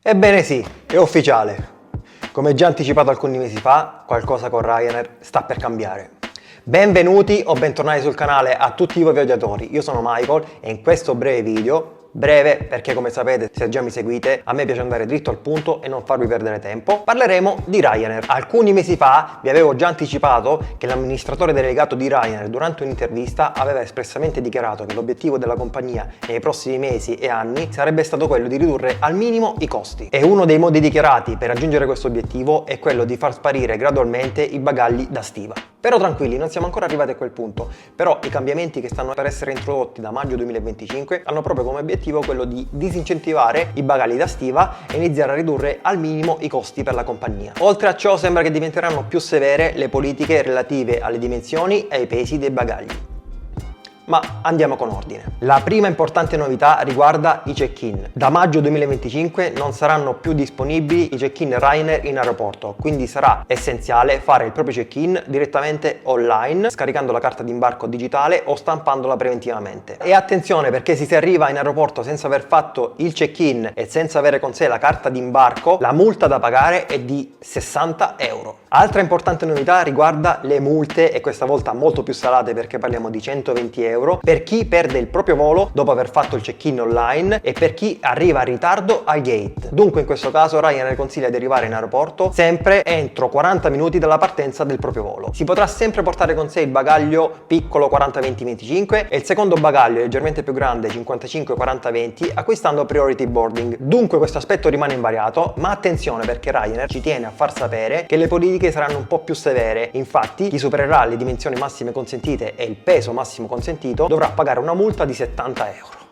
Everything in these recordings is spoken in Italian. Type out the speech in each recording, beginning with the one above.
Ebbene sì, è ufficiale. Come già anticipato alcuni mesi fa, qualcosa con Ryanair sta per cambiare. Benvenuti o bentornati sul canale a tutti voi viaggiatori, io sono Michael e in questo breve video, breve perché come sapete se già mi seguite a me piace andare dritto al punto e non farvi perdere tempo, parleremo di Ryanair. Alcuni mesi fa vi avevo già anticipato che l'amministratore delegato di Ryanair durante un'intervista aveva espressamente dichiarato che l'obiettivo della compagnia nei prossimi mesi e anni sarebbe stato quello di ridurre al minimo i costi. E uno dei modi dichiarati per raggiungere questo obiettivo è quello di far sparire gradualmente i bagagli da stiva. Però tranquilli, non siamo ancora arrivati a quel punto, però i cambiamenti che stanno per essere introdotti da maggio 2025 hanno proprio come obiettivo quello di disincentivare i bagagli da stiva e iniziare a ridurre al minimo i costi per la compagnia. Oltre a ciò sembra che diventeranno più severe le politiche relative alle dimensioni e ai pesi dei bagagli. Ma andiamo con ordine. La prima importante novità riguarda i check-in. Da maggio 2025 non saranno più disponibili i check-in Ryanair in aeroporto, quindi sarà essenziale fare il proprio check-in direttamente online, scaricando la carta d'imbarco digitale o stampandola preventivamente. E attenzione, perché se si arriva in aeroporto senza aver fatto il check-in e senza avere con sé la carta d'imbarco, la multa da pagare è di 60 euro. Altra importante novità riguarda le multe, e questa volta molto più salate perché parliamo di 120 euro per chi perde il proprio volo dopo aver fatto il check-in online e per chi arriva in ritardo al gate. Dunque in questo caso Ryanair consiglia di arrivare in aeroporto sempre entro 40 minuti dalla partenza del proprio volo. Si potrà sempre portare con sé il bagaglio piccolo 40-20-25 e il secondo bagaglio leggermente più grande 55-40-20 acquistando priority boarding. Dunque questo aspetto rimane invariato, ma attenzione perché Ryanair ci tiene a far sapere che le politiche saranno un po' più severe. Infatti chi supererà le dimensioni massime consentite e il peso massimo consentito dovrà pagare una multa di 70 euro.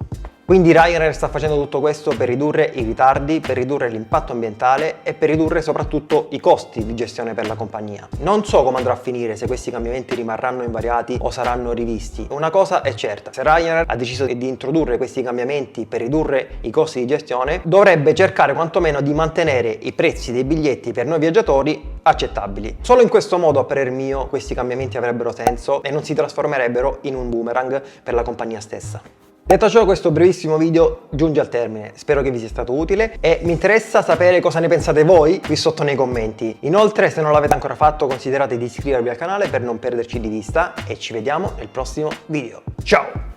Quindi Ryanair sta facendo tutto questo per ridurre i ritardi, per ridurre l'impatto ambientale e per ridurre soprattutto i costi di gestione per la compagnia. Non so come andrà a finire, se questi cambiamenti rimarranno invariati o saranno rivisti. Una cosa è certa, se Ryanair ha deciso di introdurre questi cambiamenti per ridurre i costi di gestione, dovrebbe cercare quantomeno di mantenere i prezzi dei biglietti per noi viaggiatori accettabili. Solo in questo modo, a parer mio, questi cambiamenti avrebbero senso e non si trasformerebbero in un boomerang per la compagnia stessa. Detto ciò, questo brevissimo video giunge al termine, spero che vi sia stato utile e mi interessa sapere cosa ne pensate voi qui sotto nei commenti. Inoltre, se non l'avete ancora fatto, considerate di iscrivervi al canale per non perderci di vista e ci vediamo nel prossimo video. Ciao!